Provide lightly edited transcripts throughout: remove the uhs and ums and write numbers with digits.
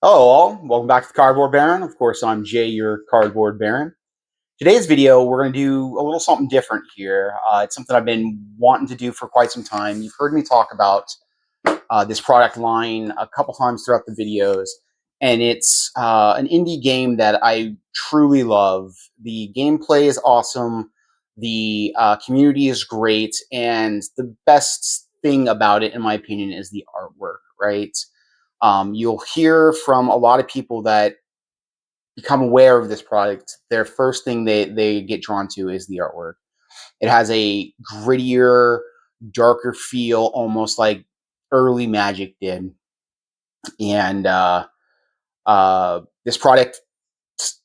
Hello all, welcome back to the Cardboard Baron. Of course, I'm Jay, your Cardboard Baron. Today's video, we're going to do a little something different here. It's something I've been wanting to do for quite some time. You've heard me talk about this product line a couple times throughout the videos, and it's an indie game that I truly love. The gameplay is awesome, the community is great, and the best thing about it, in my opinion, is the artwork, right? You'll hear from a lot of people that become aware of this product. Their first thing they get drawn to is the artwork. It has a grittier, darker feel, almost like early Magic did. And this product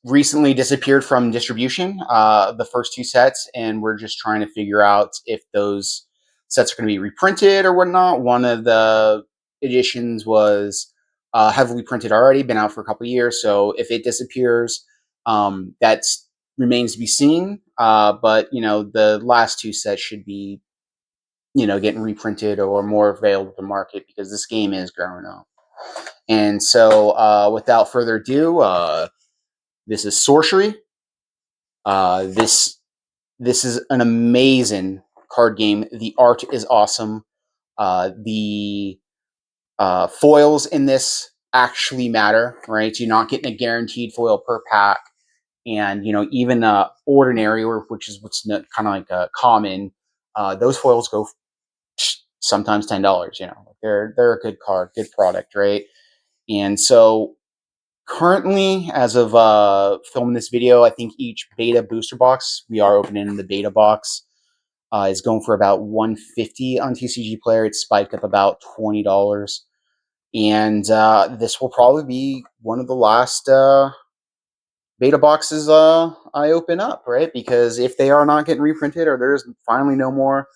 recently disappeared from distribution, the first two sets, and we're just trying to figure out if those sets are going to be reprinted or whatnot. One of the editions was heavily printed already, been out for a couple of years, so if it disappears, that remains to be seen. But the last two sets should be getting reprinted or more available to market because this game is growing up. And so without further ado, this is Sorcery. This is an amazing card game. The art is awesome. The foils in this actually matter, right? You're not getting a guaranteed foil per pack, and even ordinary, which is what's kind of like a common, those foils go sometimes $10. They're a good card, good product, right? And so currently, as of filming this video, I think each beta booster box, we are opening the beta box, is going for about $150 on TCGPlayer. It's spiked up about $20. And this will probably be one of the last beta boxes I open up, right? Because if they are not getting reprinted or there's finally no more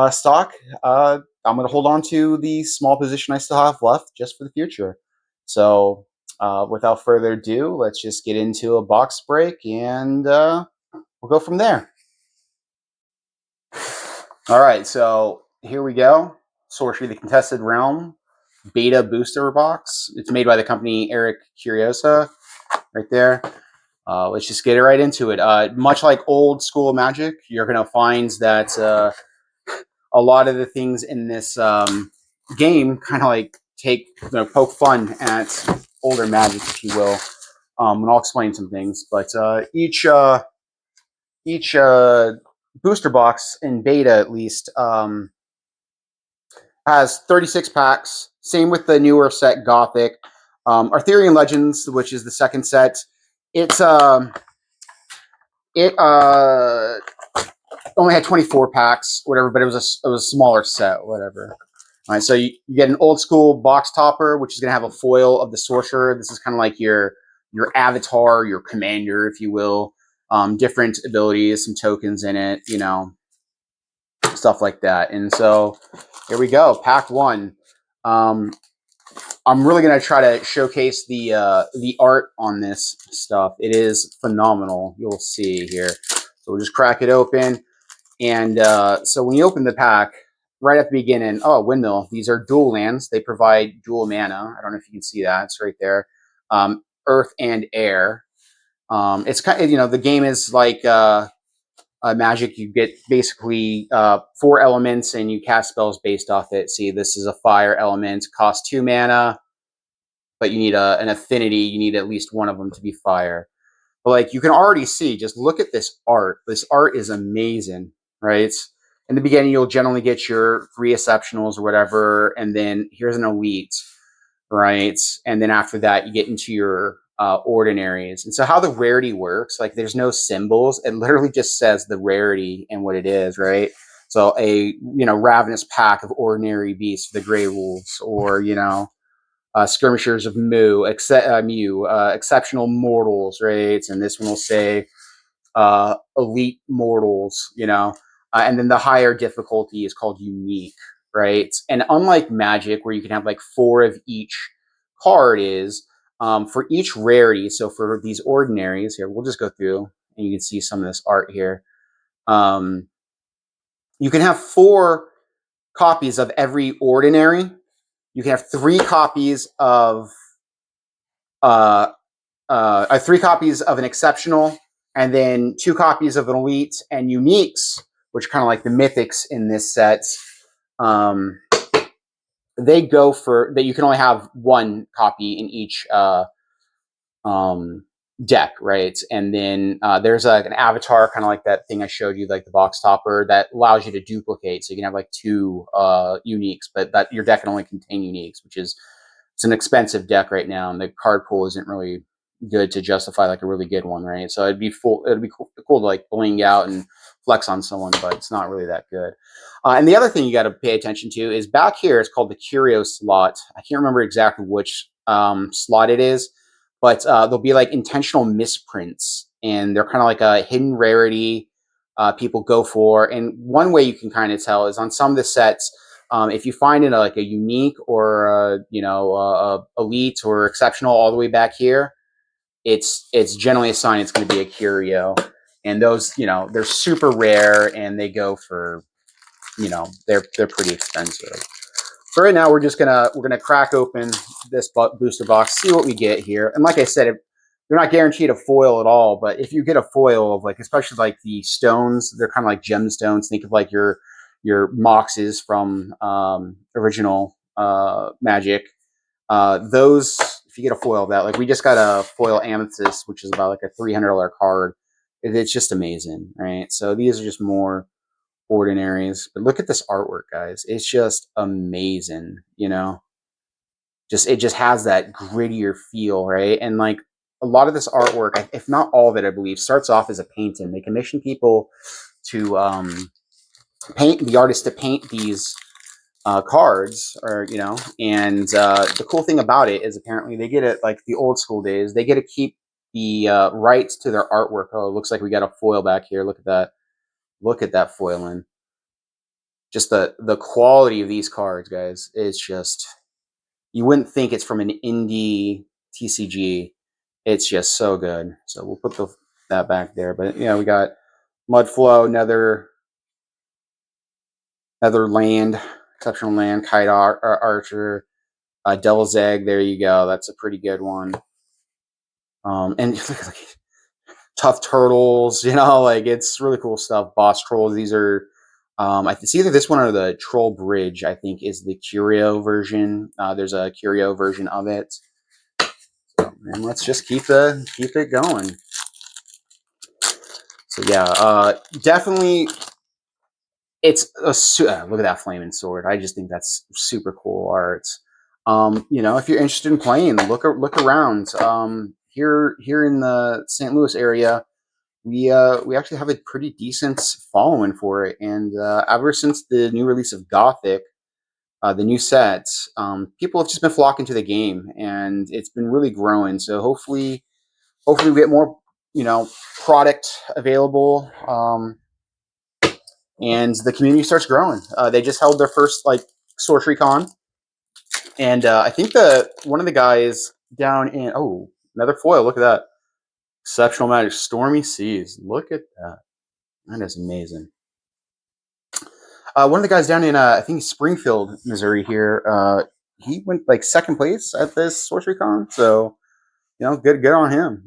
stock, I'm going to hold on to the small position I still have left just for the future. So without further ado, let's just get into a box break and we'll go from there. All right, so here we go. Sorcery, the Contested Realm beta booster box. It's made by the company Eric Curiosa, right there. Let's just get right into it. Much like old school Magic, you're going to find that a lot of the things in this game kind of like poke fun at older Magic, if you will. And I'll explain some things, but each booster box in beta, at least, has 36 packs. Same with the newer set, Gothic. Arthurian Legends, which is the second set, it only had 24 packs, whatever, but it was a smaller set, whatever. All right, so you get an old school box topper, which is going to have a foil of the sorcerer. This is kind of like your avatar, your commander, if you will. Different abilities, some tokens in it, stuff like that. And so here we go, pack one. I'm really going to try to showcase the art on this stuff. It is phenomenal. You'll see here. So we'll just crack it open. And so when you open the pack, right at the beginning, windmill. These are dual lands. They provide dual mana. I don't know if you can see that. It's right there. Earth and air. It's kind of, the game is like Magic. You get basically 4 elements and you cast spells based off it. See, this is a fire element. Costs 2 mana, but you need an affinity. You need at least one of them to be fire. But like you can already see, just look at this art. This art is amazing, right? In the beginning, you'll generally get your 3 exceptionals or whatever, and then here's an elite, right? And then after that, you get into your ordinaries. And so how the rarity works, like there's no symbols. It literally just says the rarity and what it is, right? So a ravenous pack of ordinary beasts, the gray wolves, or skirmishers of exceptional mortals, right? And this one will say elite mortals, and then the higher difficulty is called unique, right? And unlike Magic, where you can have like 4 of each card, is for each rarity. So for these ordinaries here, we'll just go through and you can see some of this art here. You can have 4 copies of every ordinary. You can have 3 copies of 3 copies of an exceptional, and then 2 copies of an elite, and uniques, which are kind of like the mythics in this set. Um, they go for that. You can only have 1 copy in each um, deck, right? And then there's an avatar, kind of like that thing I showed you, like the box topper, that allows you to duplicate. So you can have like 2 uniques, but that your deck can only contain uniques, which is it's an expensive deck right now, and the card pool isn't really good to justify like a really good one, right? So it'd be cool to like bling out and flex on someone, but it's not really that good. And the other thing you got to pay attention to is back here. It's called the curio slot. I can't remember exactly which slot it is, but there'll be like intentional misprints, and they're kind of like a hidden rarity people go for. And one way you can kind of tell is on some of the sets. If you find it like a unique or elite or exceptional all the way back here, it's generally a sign it's going to be a curio. And those, they're super rare, and they go for, they're pretty expensive. So right now we're gonna crack open this booster box, see what we get here. And like I said, you're not guaranteed a foil at all, but if you get a foil of like, especially like the stones, they're kind of like gemstones. Think of like your moxes from original Magic. Those, if you get a foil of that, like we just got a foil amethyst, which is about like a $300 card. It's just amazing, right? So these are just more ordinaries, but look at this artwork, guys. It's just amazing, just it just has that grittier feel, right? And like a lot of this artwork, if not all of it, I believe starts off as a painting. They commission people to paint, the artist to paint these cards, or and the cool thing about it is apparently they get it, like the old school days, they get to keep the rights to their artwork. Oh, it looks like we got a foil back here. Look at that. Look at that foiling. Just the quality of these cards, guys, is just, you wouldn't think it's from an indie TCG. It's just so good. So we'll put that back there. But we got Mudflow, Nether Land, Exceptional Land, Kite Archer, Devil's Egg. There you go. That's a pretty good one. And Tough Turtles, like it's really cool stuff. Boss Trolls. These are it's either this one or the Troll Bridge, I think, is the curio version. There's a curio version of it. So, and let's just keep it going. So yeah, definitely, it's look at that flaming sword. I just think that's super cool art. If you're interested in playing, look around. Here in the St. Louis area, we actually have a pretty decent following for it, and ever since the new release of Gothic, the new sets, people have just been flocking to the game, and it's been really growing. So hopefully we get more, product available, and the community starts growing. They just held their first like Sorcery Con, and I think one of the guys down in another foil. Look at that, Exceptional Magic Stormy Seas. Look at that. That is amazing. One of the guys down in I think Springfield, Missouri here. He went like second place at this Sorcery Con, so good on him.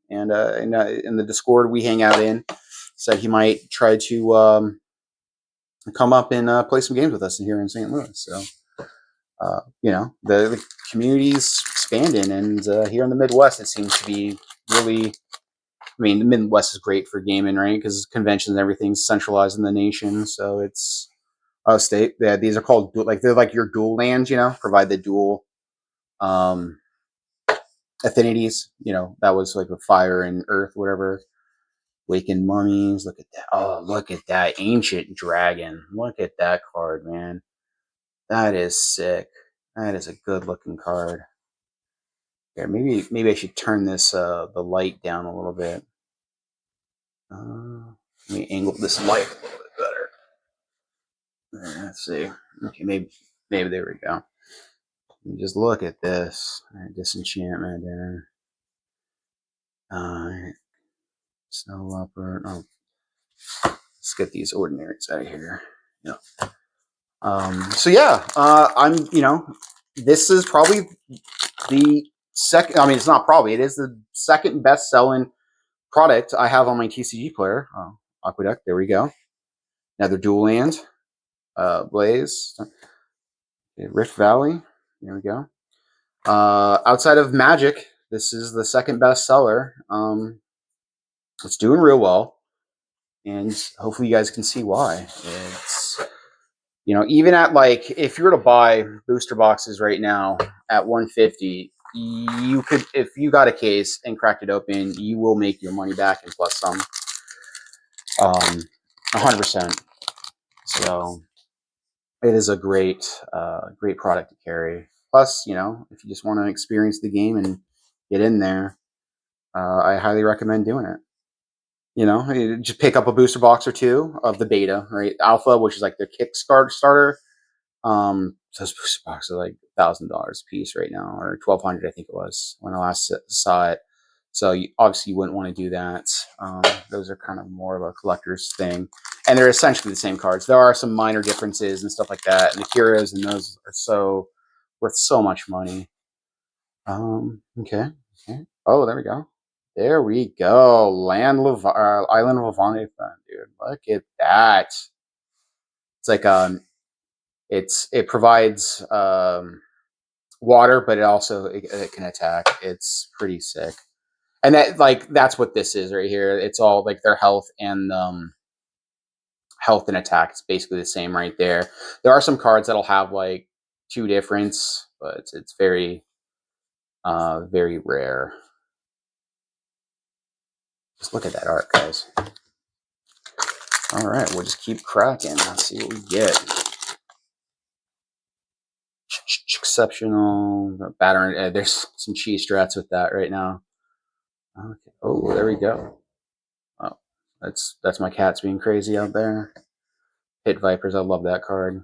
And in the Discord we hang out in, said he might try to come up and play some games with us here in St. Louis. So the community's expanding, and here in the Midwest it seems to be really. I mean, the Midwest is great for gaming, right? Because conventions and everything's centralized in the nation, so it's state. Yeah, these are called they're like your dual lands. Provide the dual um, affinities. That was like with fire and earth, whatever. Wakened mummies. Look at that. Oh, look at that ancient dragon. Look at that card, man. That is sick. That is a good looking card. Here, maybe I should turn this the light down a little bit. Let me angle this light a little bit better. Let's see. Okay, maybe there we go. Just look at this. All right, disenchantment there. All right. Snow leopard. Oh, let's get these ordinaries out of here. Yeah. So yeah, I'm. This is probably the second. I mean, it's not probably. It is the second best selling product I have on my TCG player. Oh, Aqueduct. There we go. Another dual land. Blaze. Rift Valley. There we go. Outside of Magic, this is the second best seller. It's doing real well, and hopefully you guys can see why. It's, even at, like, if you were to buy booster boxes right now at 150, you could, if you got a case and cracked it open, you will make your money back and plus some. 100%. So it is a great product to carry. Plus, if you just want to experience the game and get in there, I highly recommend doing it. You just pick up a booster box or two of the beta, right? Alpha, which is like their Kickstarter. Those booster boxes are like $1,000 a piece right now, or 1,200, I think it was when I last saw it. So obviously you wouldn't want to do that. Those are kind of more of a collector's thing, and they're essentially the same cards. There are some minor differences and stuff like that, and the curios and those are so worth so much money. Okay. Oh, there we go. There we go. Island Levante, dude. Look at that. It's like it provides water, but it can attack. It's pretty sick. And that's what this is right here. It's all like their health and attack is basically the same right there. There are some cards that'll have like two difference, but it's very very rare. Just look at that art, guys. All right, we'll just keep cracking. Let's see what we get. Exceptional battering. There's some cheese strats with that right now. Okay. Oh, there we go. Oh, that's my cats being crazy out there. Pit Vipers. I love that card.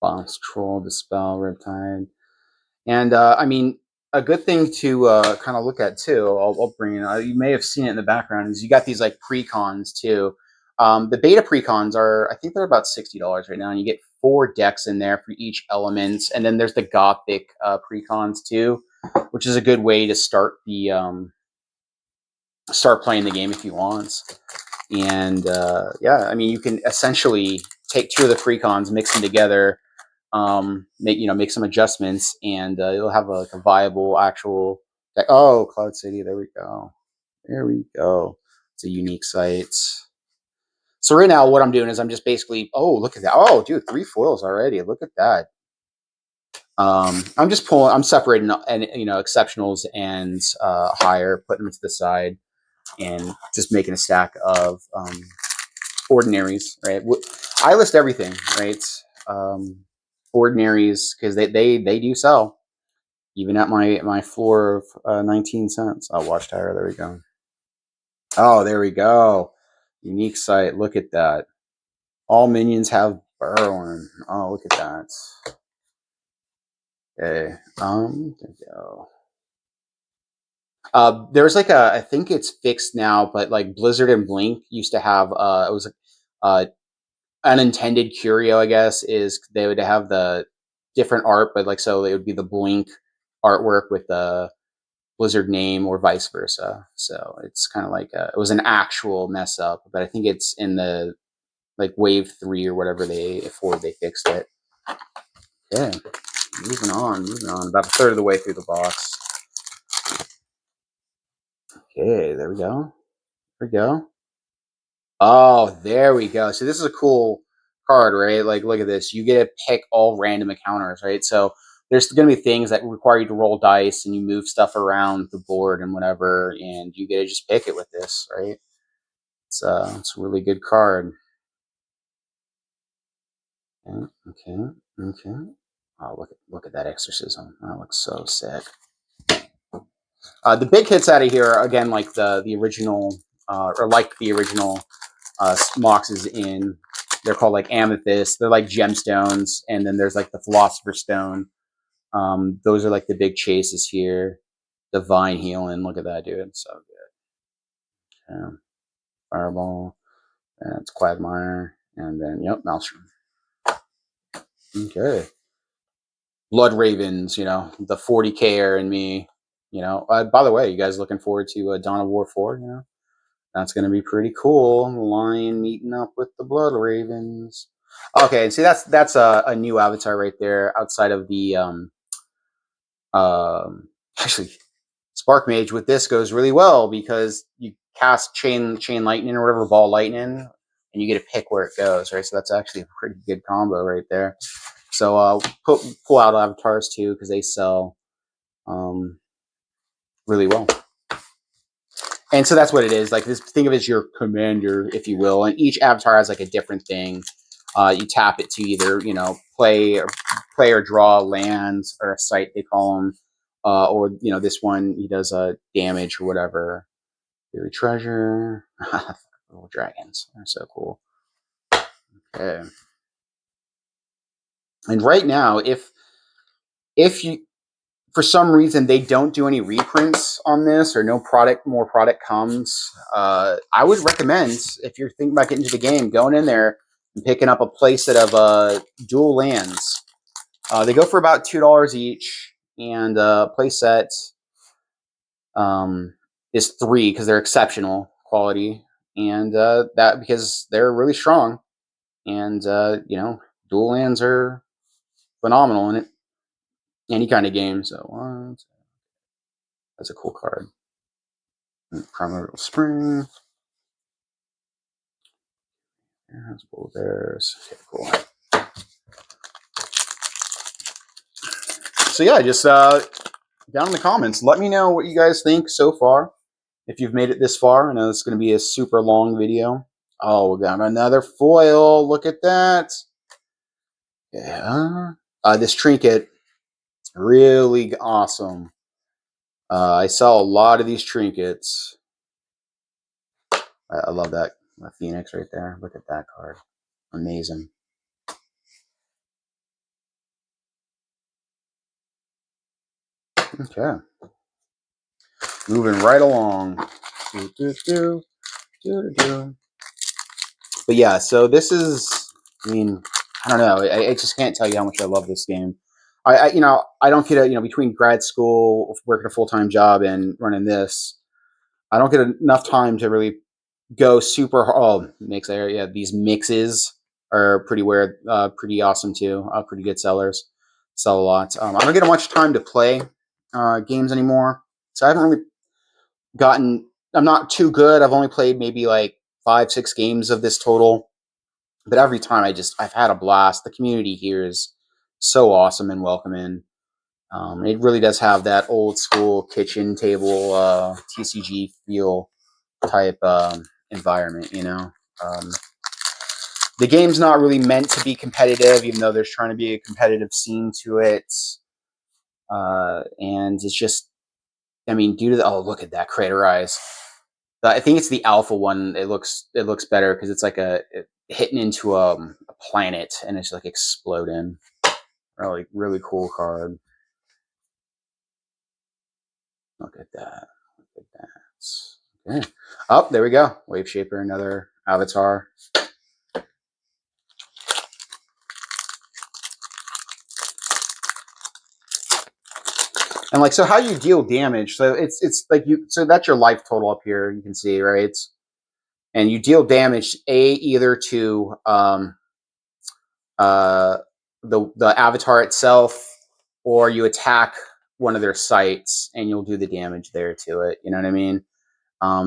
Bounce, Troll, Dispel, Riptide. And I mean, a good thing to kind of look at too, I'll bring in, you may have seen it in the background, is you got these like precons too. The beta precons I think they're about $60 right now, and you get 4 decks in there for each element. And then there's the Gothic precons too, which is a good way to start playing the game if you want. And yeah, I mean, you can essentially take 2 of the precons, mix them together, make some adjustments, and you'll have a viable actual. Oh, Cloud City, there we go. It's a unique site. So right now, what I'm doing is I'm just basically. Oh, look at that! Oh, dude, 3 foils already. Look at that. I'm just pulling. I'm separating, and exceptionals and higher, putting them to the side, and just making a stack of ordinaries. Right. I list everything. Right. Ordinaries, because they do sell even at my floor of 19 cents. Oh, Watchtower, there we go. Oh, there we go. Unique site. Look at that. All minions have burrowing. Oh, look at that. Okay. There we go. There's like I think it's fixed now, but like Blizzard and Blink used to have it was unintended curio, I guess, is they would have the different art, but like, so it would be the Blink artwork with the Blizzard name or vice versa. So it's kind of like it was an actual mess up, but I think it's in the like wave 3 or whatever before they fixed it. Yeah, moving on. About a third of the way through the box. Okay, there we go. Oh, there we go. So this is a cool card, right? Like, look at this. You get to pick all random encounters, right? So there's going to be things that require you to roll dice and you move stuff around the board and whatever, and you get to just pick it with this, right? It's a really good card. Okay. Oh, look at that exorcism. That looks so sick. The big hits out of here are, again, like the original, or like the original moxes in. They're called like amethyst. They're like gemstones, and then there's like the philosopher's stone. Those are like the big chases here. Divine healing. Look at that, dude. It's so good. Fireball. And it's Quagmire, and then Maelstrom. Okay. Blood Ravens, you know, the 40K and me, you know. By the way, you guys looking forward to Dawn of War 4, you know? That's going to be pretty cool. Lion meeting up with the Blood Ravens. Okay, see that's a new avatar right there outside of the actually Spark Mage with this goes really well because you cast chain lightning or whatever, ball lightning, and you get to pick where it goes, right? So that's actually a pretty good combo right there. So pull out avatars too because they sell really well. And so that's what it is. Like this, think of it as your commander, if you will. And each avatar has like a different thing. You tap it to either, you know, play or draw lands or a site they call them, or you know, this one he does damage or whatever. Fairy treasure, little dragons. They're so cool. Okay. And right now, if you for some reason they don't do any reprints on this or no more product comes, I would recommend, if you're thinking about getting into the game, going in there and picking up a playset of dual lands. They go for about $2 each, and playset is 3 because they're exceptional quality, and that because they're really strong, and you know, dual lands are phenomenal in it, any kind of game. So that's a cool card. Primordial Spring. There's Bull Bears. Okay, cool. So yeah, just down in the comments, let me know what you guys think so far. If you've made it this far, I know it's going to be a super long video. Oh, we got another foil. Look at that. Yeah. This trinket, really awesome. I saw a lot of these trinkets. I love that Phoenix right there. Look at that card. Amazing. Okay. Moving right along. But yeah, so this is, I mean, I don't know. I just can't tell you how much I love this game. You know, I don't get between grad school, working a full-time job, and running this, I don't get enough time to really go super. Oh, mix area. Yeah, these mixes are pretty weird, pretty awesome too. Pretty good sellers, sell a lot. I don't get much time to play games anymore, so I haven't really gotten. I'm not too good. I've only played maybe like 5-6 games of this total, but every time I've had a blast. The community here is so awesome and welcoming. It really does have that old school kitchen table TCG feel type environment, you know. Um, the game's not really meant to be competitive, even though there's trying to be a competitive scene to it. And it's just, I mean, due to the, oh, look at that Crater Eyes. I think it's the alpha one. It looks better because it's like hitting into a planet and it's like exploding. Really cool card. Look at that. Look at that. Okay. Oh, there we go. Wave Shaper, another avatar. And like, so how you deal damage? So it's like so that's your life total up here. You can see, right? And you deal damage either to uh, the avatar itself, or you attack one of their sites, and you'll do the damage there to it. You know what I mean?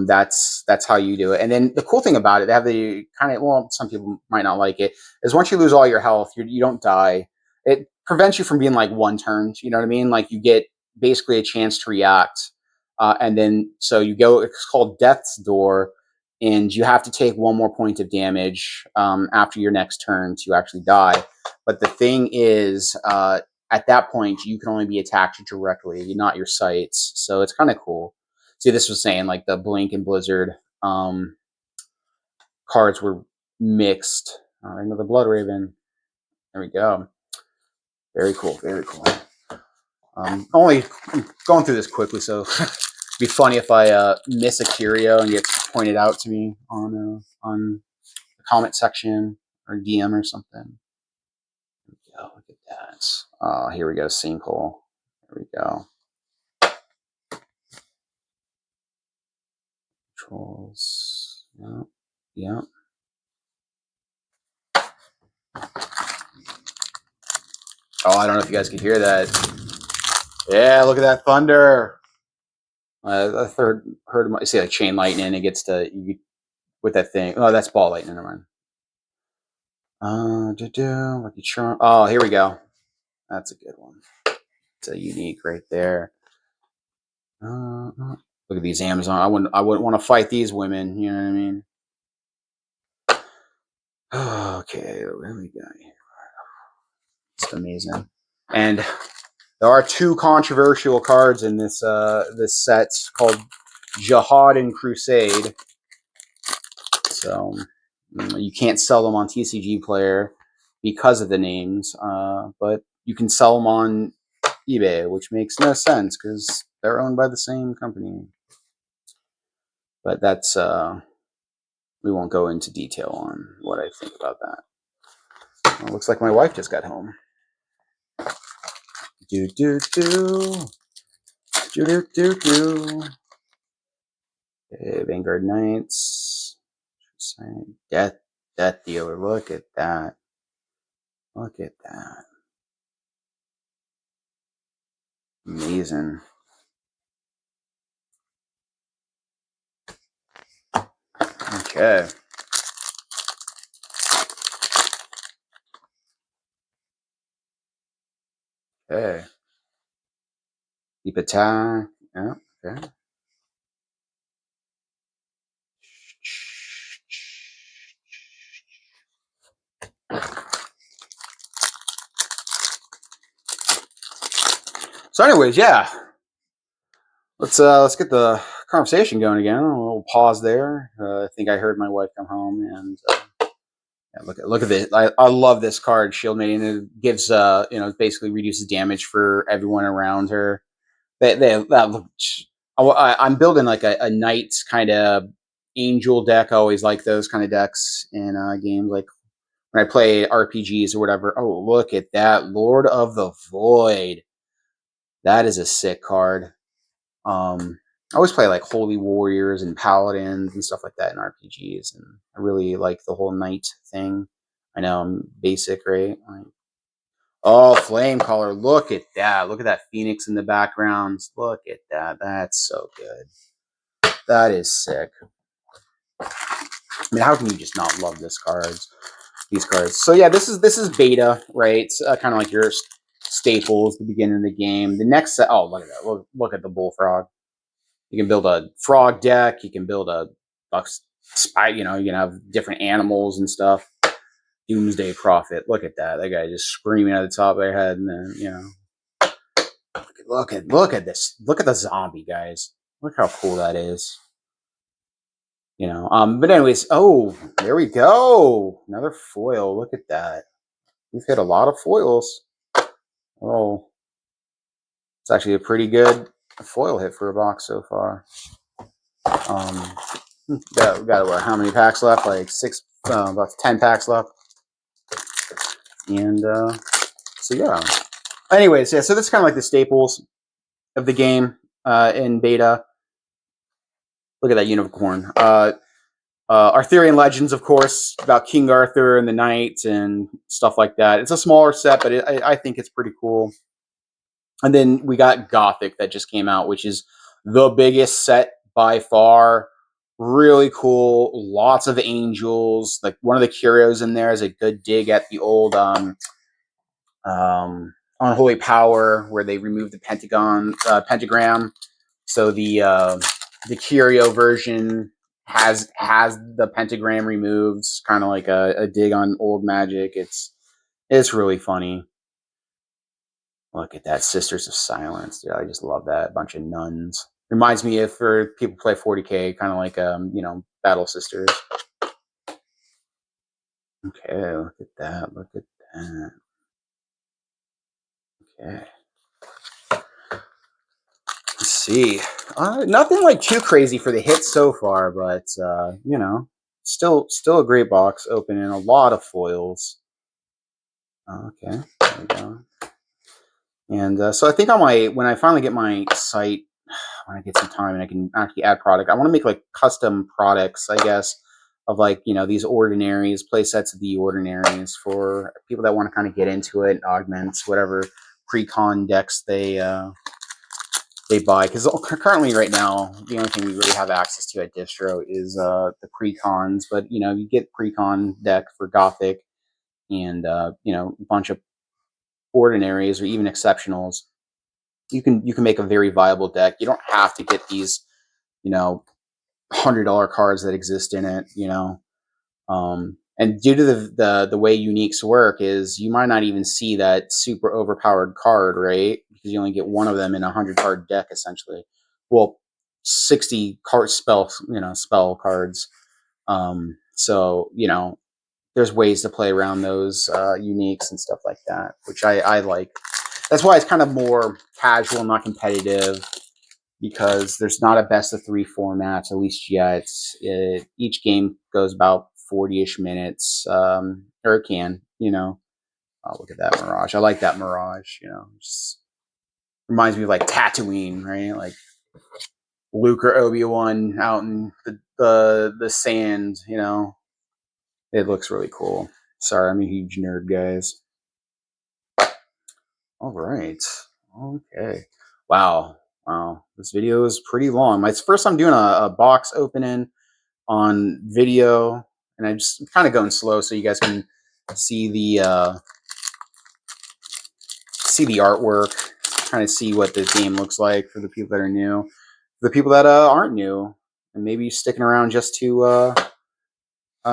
That's how you do it. And then the cool thing about it, they have the kind of, well, some people might not like it, is once you lose all your health, you don't die. It prevents you from being like one turned. You know what I mean? Like you get basically a chance to react, and then so you go. It's called Death's Door, and you have to take one more point of damage after your next turn to actually die. But the thing is, at that point, you can only be attacked directly, not your sites. So it's kind of cool. See, this was saying like the Blink and Blizzard cards were mixed. Another Blood Raven. There we go. Very cool. Very cool. I'm going through this quickly, so it'd be funny if I miss a curio and gets pointed out to me on the comment section or DM or something. There we go. Look at that. Here we go, sinkhole. There we go. Controls. Yeah. Yeah. Oh, I don't know if you guys could hear that. Yeah, look at that thunder. I heard my, see like chain lightning. It gets to you with that thing. Oh, that's ball lightning. Never mind. Lucky charm. Oh, here we go. That's a good one. It's a unique right there. Look at these Amazon. I wouldn't want to fight these women. You know what I mean? Okay, what do we got here? It's amazing. And there are two controversial cards in this this set called Jihad and Crusade. So you can't sell them on TCGPlayer because of the names, but you can sell them on eBay, which makes no sense because they're owned by the same company. But that's we won't go into detail on what I think about that. Well, looks like my wife just got home. Do do do do do do do. Okay, Vanguard Knights. Death Dealer. Look at that. Look at that. Amazing. Okay. Okay. Deep attack. Yeah. Okay. So, anyways, yeah. Let's get the conversation going again. A little pause there. I think I heard my wife come home, and yeah, look at this. I love this card, Shield Maiden. It gives basically reduces damage for everyone around her. I'm building like a knight kind of angel deck. I always like those kind of decks in games, like when I play RPGs or whatever. Oh, look at that, Lord of the Void. That is a sick card. I always play like Holy Warriors and Paladins and stuff like that in RPGs, and I really like the whole knight thing. I know I'm basic, right? Oh, Flame Caller. Look at that. Look at that Phoenix in the background. Look at that. That's so good. That is sick. I mean, how can you just not love this cards? These cards. So yeah, this is beta, right? It's kind of like your staples, the beginning of the game. The next set. Oh, look at that. Look at the Bullfrog. You can build a frog deck. You can build a spy. You can have different animals and stuff. Doomsday Prophet. Look at that. That guy just screaming at the top of their head, and then look at this. Look at the zombie, guys. Look how cool that is. But anyways, oh, there we go. Another foil. Look at that. We've hit a lot of foils. Oh, it's actually a pretty good foil hit for a box so far. We got what? How many packs left? Like six, about 10 packs left. And so yeah. Anyways, yeah. So that's kind of like the staples of the game in beta. Look at that unicorn. Arthurian Legends, of course, about King Arthur and the knights and stuff like that. It's a smaller set, but I think it's pretty cool. And then we got Gothic that just came out, which is the biggest set by far. Really cool. Lots of angels. Like one of the curios in there is a good dig at the old Unholy Power, where they removed the pentagram. So the curio version has the pentagram removed, kind of like a dig on old magic. It's really funny. Look at that, Sisters of Silence. Yeah, I just love that. A bunch of nuns. Reminds me of, for people who play 40K, kind of like Battle Sisters. Okay, look at that. Look at that. Okay. Let's see. Nothing like too crazy for the hits so far, but still a great box opening. A lot of foils. Okay, there we go. And so I think when I finally get my site, when I get some time and I can actually add product, I want to make like custom products, I guess, of like, these ordinaries, play sets of the ordinaries for people that want to kind of get into it, augments whatever pre-con decks they buy. Because currently right now, the only thing we really have access to at distro is the pre-cons. But you get pre-con deck for Gothic and a bunch of ordinaries or even exceptionals. You can make a very viable deck. You don't have to get these $100 cards that exist in it. And due to the way uniques work is you might not even see that super overpowered card, right? Because you only get one of them in a 100 card deck essentially. Well, 60 card spell cards. So there's ways to play around those uniques and stuff like that, which I like. That's why it's kind of more casual, not competitive, because there's not a best of 3 format, at least yet. Each game goes about 40-ish minutes, or it can. Oh, look at that Mirage. I like that Mirage. Just reminds me of like Tatooine, right? Like Luke or Obi-Wan out in the sand. It looks really cool. Sorry, I'm a huge nerd, guys. All right. Okay. Wow. Wow. This video is pretty long. It's first time doing a box opening on video, and I'm just kind of going slow so you guys can see the artwork, kind of see what the game looks like for the people that are new, for the people that aren't new, and maybe sticking around just to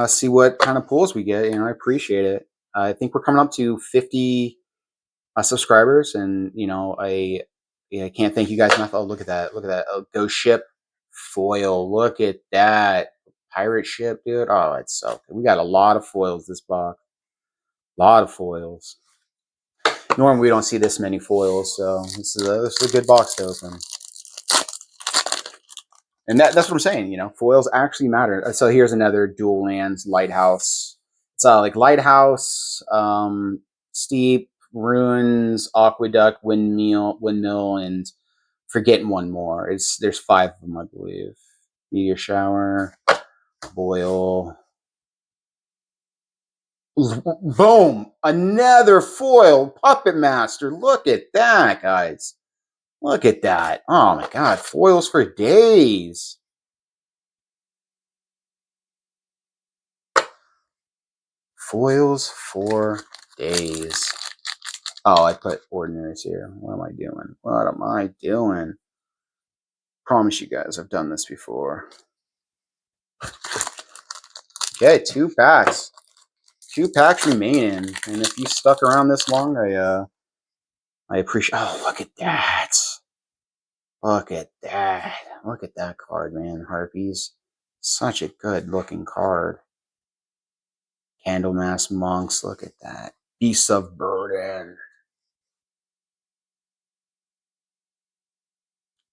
see what kind of pulls we get. I appreciate it. I think we're coming up to 50 subscribers, and I can't thank you guys enough. Oh, look at that! Look at that! Oh, ghost ship foil. Look at that pirate ship, dude. Oh, it's so good. We got a lot of foils this box. A lot of foils. Normally we don't see this many foils, so this is a good box to open. And that's what I'm saying. Foils actually matter. So here's another dual lands lighthouse. It's like lighthouse, steep, ruins, aqueduct, windmill, and forgetting one more. There's 5 of them, I believe. Meteor shower, boil. Boom! Another foil puppet master. Look at that, guys. Look at that. Oh my god, foils for days. Foils for days. Oh, I put ordinaries here. What am I doing? What am I doing? Promise you guys, I've done this before. Okay, 2 packs. 2 packs remaining. And if you stuck around this long, I appreciate. Oh, look at that. Look at that. Look at that card, man. Harpies. Such a good looking card. Candlemass Monks. Look at that. Beasts of Burden.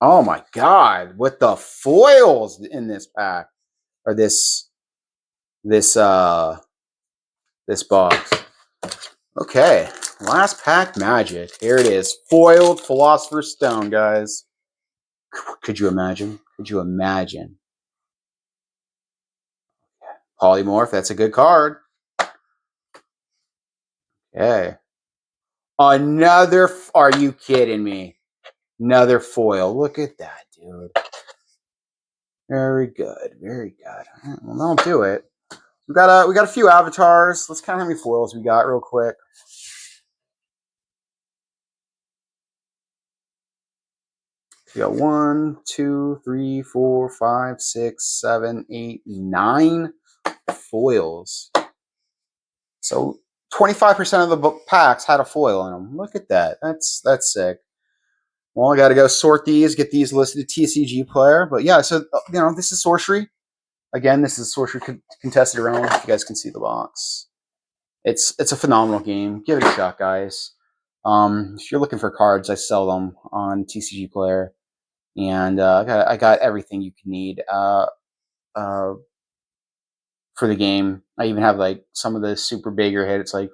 Oh my god, with the foils in this pack. Or this box. Okay. Last pack magic. Here it is. Foiled Philosopher's Stone, guys. Could you imagine? Could you imagine? Polymorph, that's a good card. Okay. Another, are you kidding me? Another foil. Look at that, dude. Very good. Very good. Well, that'll do it. We got a few avatars. Let's count how many foils we got real quick. We got 1, 2, 3, 4, 5, 6, 7, 8, 9 foils. So 25% of the packs had a foil in them. Look at that. That's sick. Well, I got to go sort these, get these listed to TCG Player. But yeah, so this is Sorcery. Again, this is Sorcery Contested Realm. If you guys can see the box, it's a phenomenal game. Give it a shot, guys. If you're looking for cards, I sell them on TCG Player, and I got everything you can need for the game. I even have like some of the super bigger hits, like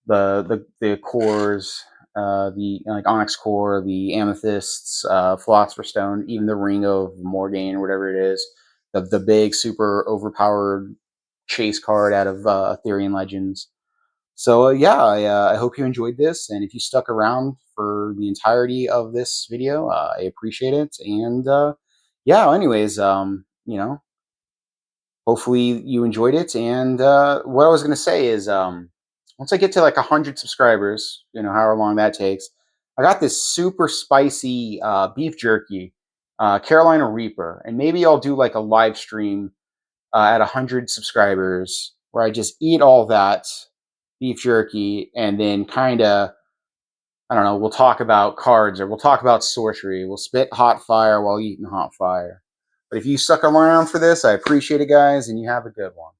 the cores, the like onyx core, the amethysts, philosopher's stone, even the ring of Morgaine, whatever it is, the big super overpowered chase card out of Ethereum Legends. So yeah, I hope you enjoyed this, and if you stuck around for the entirety of this video, I appreciate it. And yeah, anyways, hopefully you enjoyed it. And what I was going to say is, once I get to like 100 subscribers, however long that takes, I got this super spicy beef jerky, Carolina Reaper, and maybe I'll do like a live stream at 100 subscribers where I just eat all that beef jerky, and then kind of, I don't know, we'll talk about cards, or we'll talk about sorcery. We'll spit hot fire while eating hot fire. But if you stuck around for this, I appreciate it, guys, and you have a good one.